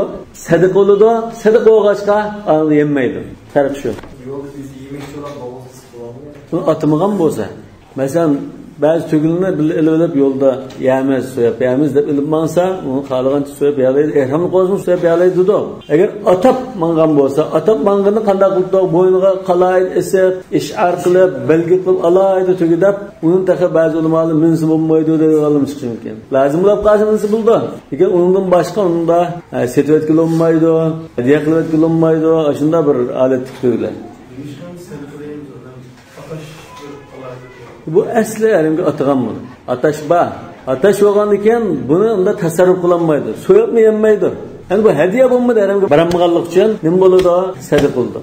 sadaqa bo'ladi. Sadaqa bo'lg'achqa uni yemaydi. Farq shu. Yo'q, biz yemoqchi bo'lib bo'g'z qilamiz. Uni atmagan bo'lsa, masalan, ba'zi tugilni ilib yo'lda yamiz, so'yib yamiz deb ilib mansa, uni xohlagancha so'yib yalaydi, ehramni qo'zini so'yib yalaydi-da. Agar atab mangan bo'lsa, atab mangani qanday qilib bo'yniga qalay esib, ish'ar qilib, belgi qilib alaydi tugidab, uni taqa ba'zi ulamolar minsi bo'lmaydi deb olim chiqishi mumkin. Lazim bo'lib qolsa minsi bo'ldi. Lekin undan boshqa unda setvet qilolmaydi, hadiya qilib qilolmaydi, shunda bir olat tikdilar. Bu asli haramga atgan bu. Atash ba. Atash bo'lgandan keyin buni unda tasarruf qilinmaydi. So'yibmi yemaydi. Endi bu hadiya bo'lmadi haramga baramganlik uchun nima bo'ladi? Sadaqa bo'ldi.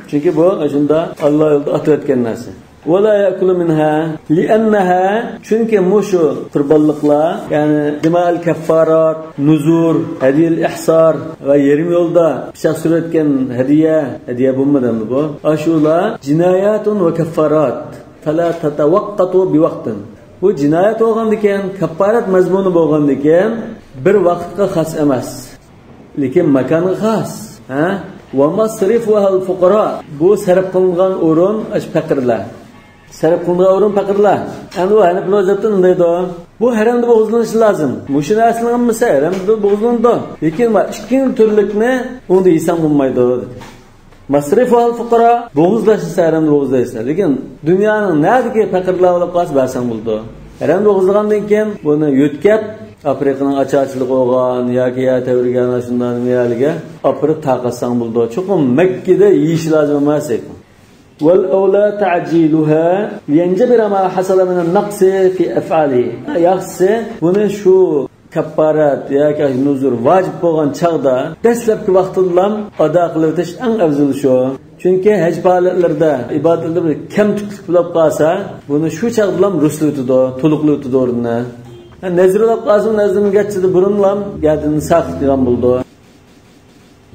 Chunki bu shunda Alloh yo'lida atayotgan narsa. Wala yakulu minha li'annaha chunki mushu qurbonliklar, ya'ni dimal kaffarat, nuzur, hadiyal ihsar va yerim yo'lda pichoq surayotgan hadiya bo'lmadi bu. Ashula jinoyatun va kaffarat. Fala tatawaqqatu biwaqtin. Bu jinoyat bo'lgandan keyin, kaffarat mazmuni bo'lgandan keyin bir vaqtga xos emas, lekin makonga xos. Va masrifuha al-fuqara. Bu sarf qilingan o'rin faqirlar. Sarf qilingan o'rin faqirlar. Endi u hanif lozatdan deydi. Bu haramda bo'g'izlanishi lozim. Mushina aslanmasa haramda bo'g'izlandi. Lekin ikkinchi turlikni unda yesam bo'lmaydi dedi. Masrifu al-fuqara bo'g'izlashi haramda bo'g'izlaysan. Lekin dunyoning nerdagi faqirlar bo'lib qolsa barsan bo'ldi. Haramda bo'g'izlagandan keyin buni yo'tkab Afrikaning ochachiligi bo'lgan yoki tavirgan shundan miyaliga opirib taqasang bo'ldi. Cho'qim Makkada yeyish lozim emas ekan. Wal awla ta'jiluha liyanjabira ma hasala min an-naqs fi af'ali. Yaxshisi buni shu kaffarat yoki nuzur vojib bo'lgan chaqda dastlabki vaqtida ado qilib o'tish eng afzal shu. Chunki haj faoliyatlarida ibodatlarda kamtuklik bo'lib qolsa, buni shu chaqda bilan ruslutidi, to'liqlutidi o'rnini. Nazrulab qazim nazrim gachidi burunlam gadini saq degan bo'ldi.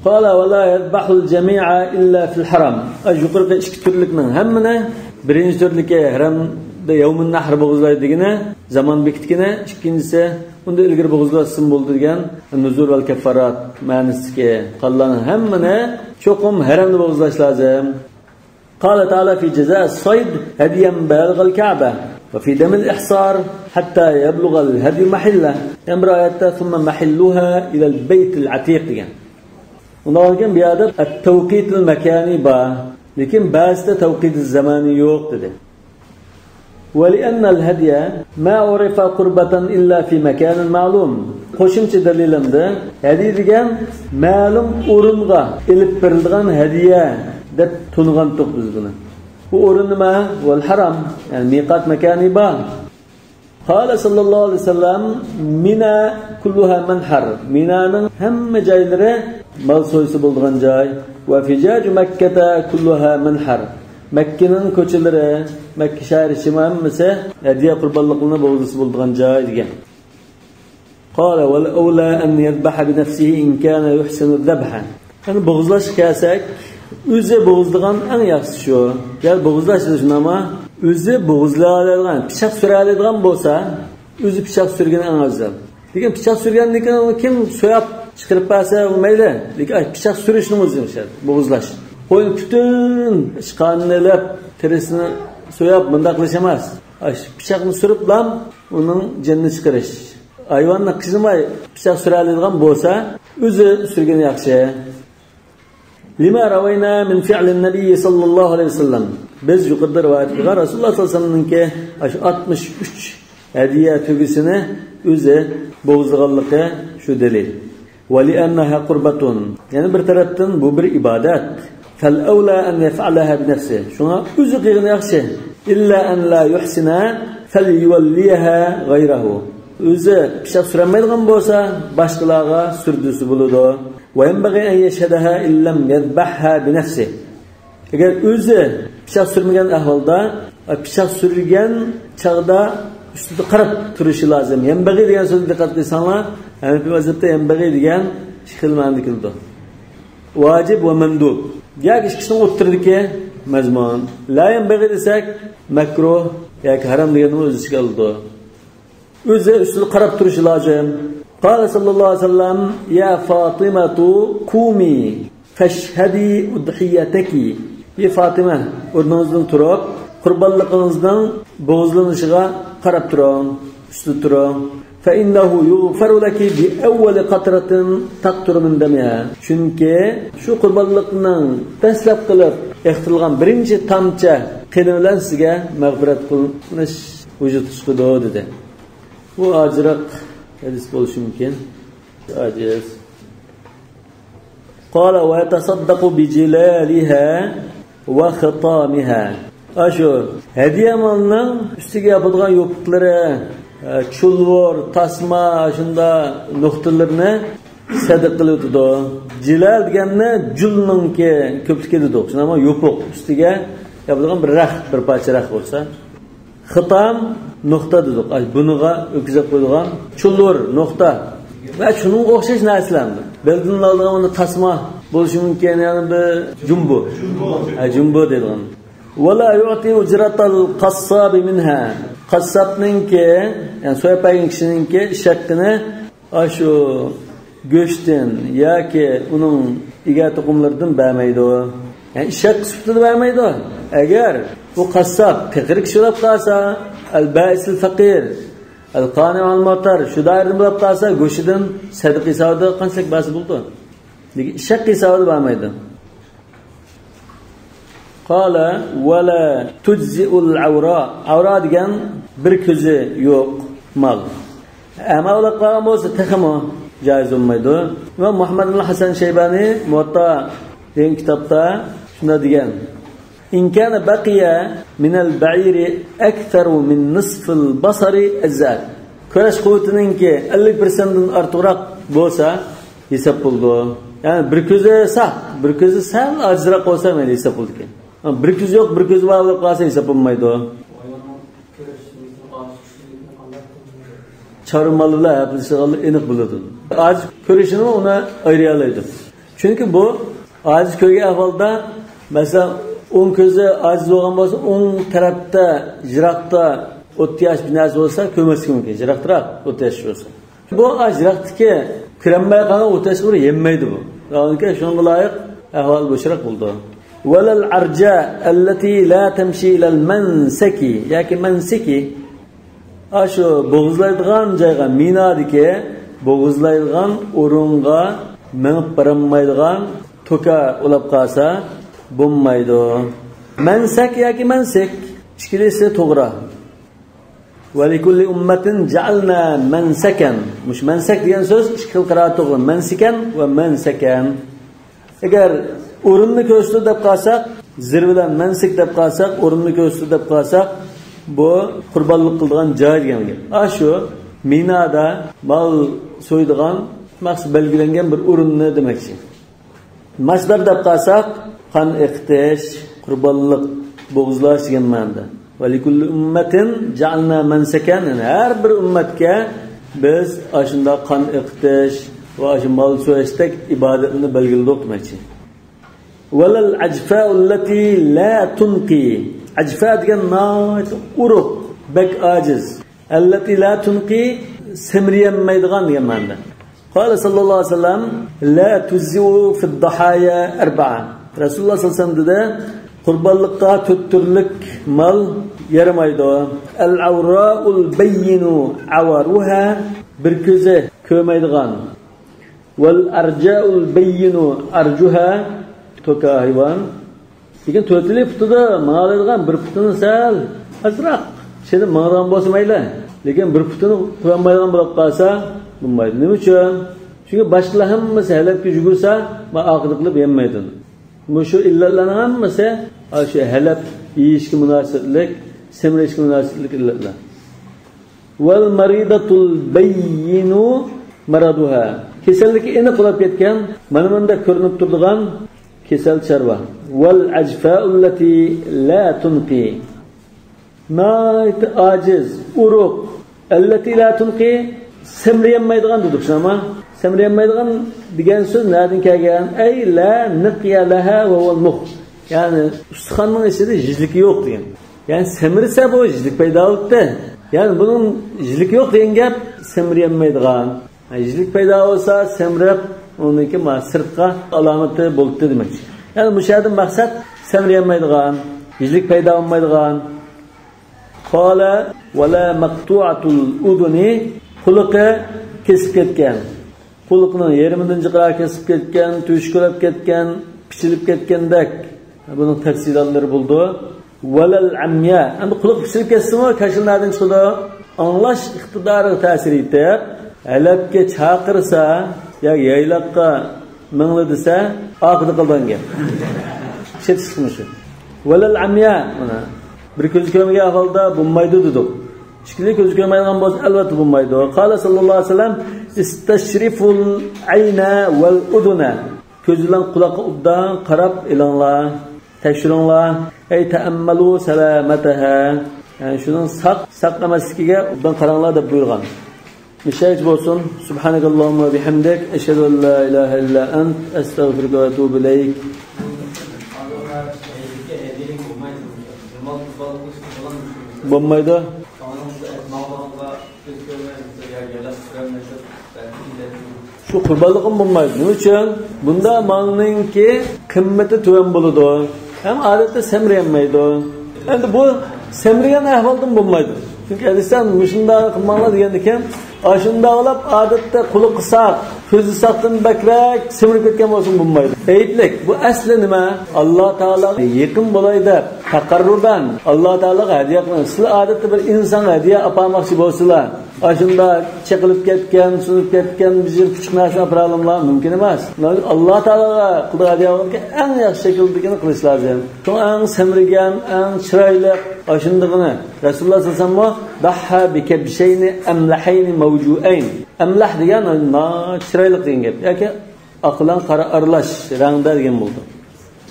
Qala wala yadbahul jami'a illa fil haram. Yuqorqi ikki turlikning hammani birinchi turligi haramda yawmun nahr bo'g'izlaydigini zaman bekitgini, ikkinchisi unda ilgari bo'g'izlasin bo'ldi degan nuzur val kaffarat ma'nisiga qolganning hammani cho'qim haramda bo'g'izlash lozim. Qala ta'ala fi jazaa as-sayd hadiyan balagha al-Ka'ba. وفي دم الإحصار حتى يبلغ الهدي محله امرأة ثم محلها إلى البيت العتيق يعني. ولكن بهذا التوقيت المكاني با لكن باست توقيت الزماني يوقت. ولأن الهدي ما عرف قربة إلا في مكان معلوم. خوشمش دليلم ده هدي ديگان معلوم أورنغا إلip berilgan hadiye de tungan tok biz buni. Bu o'rin nima? Val haram, ya'ni miqat makani bor. Qala sallallohu alayhi vasallam Mina kulluha manhar. Minaning hamma joylari mal so'yisi bo'lgan joy. Va fijaj Makkata kulluha manhar. Makkaning ko'chalari, Makka shahri hammasi hadiya qurbonliqni bo'g'izisi bo'lgan joy degan. Qala wal awla an yadhbaha bi nafsihi in kana yuhsinu adh-dhabha. Qani bo'g'izlash kelsak o'zi bo'g'izdigan eng yaxshi shu. Ya'ni bo'g'izlash nima? o'zi bo'g'izlaydigan, pichoq suradigan bo'lsa, o'zi pichoq surgan eng afzal. Lekin pichoq surgandan keyin kim so'yab chiqarib bersa bo'lmaydi. Lekin pichoq surishni o'zi shart, bo'g'izlash. Qo'y butun chiqanilab, terisini so'yab bunda qilish emas. Pichoqni surib ham uning jinni chiqarish. Hayvonni qizmay pichoq suradigan bo'lsa, o'zi surgan yaxshi. Lima ravayna min fi'lin nabiy sallallohu alayhi vasallam. Biz yuqorida rivoyat qilgan Rasululloh sallallohu alayhi vasallamningki 63 hadiya tugisini o'zi bo'g'izlaganligi shu dalil. Va li annaha qurbatun. Ya'ni bir tarafdan bu bir ibodat. Fal awla an yaf'alaha bi nafsi. Shuna o'zi qilgan yaxshi. İlla an la yuhsina falyuwalliha ghayrahu. O'zi pichoq suramaydigan bo'lsa, boshqalarga surdisi bo'ladi. Va yanbaghi an yashhadaha illam yadbahha bi nafsi. Agar o'zi pichoq surmagan ahvolda, pichoq surgan chaqda ustida qarab turishi lozim. Yanbaghi degan so'zni diqqat qilsanglar, Hanafi mazhabda yanbaghi degan shikil ma'noda keldi. Vojib va mandub. Yoki ikkisini o'ttirdiki, mazmun. La yanbaghi desak, makruh yoki harom degan o'z ichiga oldi. O'zi ustida qarab turishi lozim. Qala sallallohu alayhi vasallam: "Ya Fatimatu qumi fashhadi udhiyataki." Ey Fatima, o'rningizdan turib, qurbonligingizdan bo'g'izlanishiga qarab turing, ustida turing. Fa innahu yughfaru laki bi awwal qatratin taqtur min damiha. Chunki shu qurbonlikning dastlab qilib ehtilgan birinchi tamcha qini bilan sizga mag'firat qilinish vujud chiqadi dedi. Bu ajriq hadis bo'lishi mumkin. Ajiz. Qala wa yatasaddaqu bi jilaliha va khitamiha. Ashu hadiya molning ustiga yopilgan yopiqlari, chulvor, tasma, shunda nuqtalarni sadaqa qiladi. Jilal deganni julninki ko'pligi dedi. Shunama yopiq ustiga yopilgan bir rax, bir parcha rax bo'lsa, xitam nuqta dedik. Buniga o'tkazib qo'yilgan chulvor nuqta va shuning o'xshash narsalarni. Beldan olgan uni tasma bo'lishi mumkin, ya'ni bir jumbo. Jumbo deydigan. Wala yu'ti ujratal qassab minha. Qassabninki, ya'ni so'ypagan kishininki shaqqini shu go'shtdan yoki uning ega tuqumlaridan bermaydi. Ya'ni shaq sifatida bermaydi. Agar bu qassab faqir kishi bo'lib qolsa, al-ba'isul faqir, al-qani' al-mu'tar shu dairada bo'lib qolsa, go'shidan sadaqa hisobida qanchalik ba'zi bo'ldi. Lekin shaq hisobida bermaydi. Qala wala tujzi'ul awra. Awra degan bir ko'zi yo'q mal. Ama ular qolgan bo'lsa taxmo joiz bo'lmaydi. Va Muhammad ibn Hasan Shaybani Muwatta degan kitobda shunda degan: "In kana baqiya min al-ba'iri aktharu min nisf al-basari azza." Kurash quvvatininki 50% dan ortiqroq bo'lsa hisob bo'ldi. Ya'ni bir ko'zi saq, bir ko'zi sal ajraq bo'lsa mayli hisob bo'ldi ekan. Bir ko'z yo'q, bir ko'z bor bo'lib qolsa hisob bo'lmaydi. Charmallar hafizalari aniq bo'ladi. Aziz ko'rishini uni ayriyalaydi. Chunki bu aziz ko'rgan ahvolda, masalan, o'ng ko'zi aziz bo'lgan bo'lsa, o'ng tarafda, jiroqda o'tyash binasi bo'lsa, ko'rmaslik mumkin. Jiroqroq o'tyash bo'lsa. Bu jiroqdagi kiranmay qolgan o'tyash qilib yemaydi bu. Ya'ni shunga loyiq ahvol bo'shroq bo'ldi. Walal arja allati la tamshi ila al-mansaki, yoki mansiki ashu bo'g'izlaydigan joyga, minodiki bo'g'izlaydigan o'ringa minib bormaydigan to'ka ulab qolsa bo'lmaydi. Mansak yoki mansik ikkilisi to'g'ri. Va likulli ummatin ja'alna mansakan. Mush mansak degan so'z ikki xil qira'at to'g'ri. Mansikan va mansakan. Agar o'rinni ko'rsatib deb qolsak, zir bilan mansik deb qolsak, o'rinni ko'rsatib deb qolsak, bu qurbonlik qiladigan joy degan gap. Shu Minada mol so'ydigan maqsad belgilangan bir o'rinni demakchi. Masdar deb qolsak, qon eqtish, qurbonlik, bo'g'izlash degan ma'noda. Va likulli ummatin ja'alna mansakan, har bir ummatga biz ashunda qon eqtish va shu mol so'yishdak ibodatni belgiladik demakchi. Walal ajfa'u allati la tunqi. Ajfa degan noit uruq, bek aciz. Allati la tunqi semriyanmaydigan degan ma'noda. Qala sallallohu alayhi vasallam la tuziu fi ad-dahaya arba'a. Rasululloh sallallohu alayhi vasallam dedi, qurbonlikqa 4 turlik mal yaramaydi. Al-awra'ul bayyinu awaruha, bir ko'zi ko'maydigan. Wal arja'ul bayyinu arjuha, toka hayvon. Lekin to'tili putida ma'laydigan bir putini sal azroq seni ma'ran bo'lsa mayli. Lekin bir putini qo'ymaydigan bo'lib qolsa, bo'lmaydi. Nima uchun? Chunki boshqa hammasi halabga yugursa, ma oqilib qilib yemaydi. Bu shu illatlarning hammasi shu halab yeyishga munosabatlik, semirishga munosabatlik illatlar. Wal maridatul bayyinu maraduha. Kasallik aniq bo'lib ketgan, mana bunda ko'rinib turadigan kesal chorva. Wal ajfa'u allati la tunqi. Nayt aciz, uruq, allati la tunqi, semriyanmaydigan dedik shunama. Semriyanmaydigan degan so'z nereden kelgan? Ay la niqya laha va huwa al-mukh. Yani ustixonning ichida yizlik yo'q degan. Yani semirsa bu yizlik paydo bo'ldi. Yani bunun yizlik yo'q degan gap semriyanmaydigan. Yizlik paydo bo'lsa, semrab uniki sirtqa alomati bo'ldi demak. Yani bu yerdan maqsad semriyanmaydigan, yizlik paydo bo'lmaydigan. Qala wala maqtu'atul uduni, quliqi kesib ketgan. Quliqning yarimidan jiqra kesib ketgan, tushkurab ketgan, pichilib ketgandek. Buning tafsilotlari bo'ldi. Walal amya, endi quliq pichilib ketsa-mu, kashillardan chiqadi. Anglash iqtidori ta'sir etib, alabga chaqirsa, yoki yayloqqa mingli desa, oqida qilgan gap. Shetishmishi. Walal amya, mana bir ko'z ko'rmagan ahvolda bo'lmaydi dedik. Ikkili ko'z ko'rmaydigan bo'lsa albatta bo'lmaydi. Qala sallallohu alayhi vasallam istashriful ayna wal uduna. Ko'z bilan quloqqa obdan qarab ilinglar, tekshiringlar. Ay ta'ammalu salamataha. Yani şunun saqlamasligiga obdan qaranglar deb buyurgan. Mishayj bo'lsin. Subhanakallahumma va bihamdik, ashhadu an la ilaha illa ant, astaghfiruka va atubu ilayk. Bo'lmaydi. Şu qurbanliqim bo'lmaydi. Nima uchun? Bunda malninki qimmati tuvan bo'ladi. Ham odatda semriyanmaydi. Endi bu semrigan ahvoldan bo'lmaydi. Chunki hadisdan mushunda qilmanglar degan ekan, ashunda olib odatda quli qisaq, ko'zi saqdan bakrak semirib ketgan bo'lsin bo'lmaydi. Aytlik, bu asli nima? Alloh taologa yaqin bo'lay deb taqarruban Alloh taologa hadiya qilgan. Sizlar odatda bir inson hadiya olmoqchi bo'lsalar, ashunda chiqilib ketgan, sunib ketgan bizning kuchuk narsa olamlar mumkin emas. Alloh taologa qilgan hadiyaga eng yaxshi shakldagini qilish lozim. Shu eng semrigan, eng chiroyli ashundagini Rasululloh sallallohu alayhi vasallam daha bikabshayni amlahayni mawju'ayn. Amlah degan chiroyli degan gap. Yoki aqlan qara aralash rangda degan bo'ldi.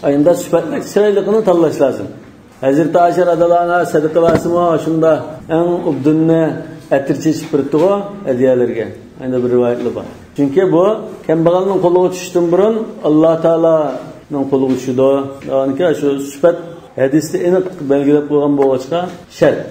Ayında sifatlik chiroyligini tanlash lozim. Hazrat Aisha radhiyallohu anha sadaqa vasimo shunda eng ubdunni atirchi spirtiga hadiyalarga. Ayında bir rivoyatlar bor. Chunki bu kambag'alning qo'liga tushishdan burun Alloh taoloning qo'liga tushdi. Ya'ni shu sifat hadisda aniq belgilab qo'ygan bo'lishqa shart.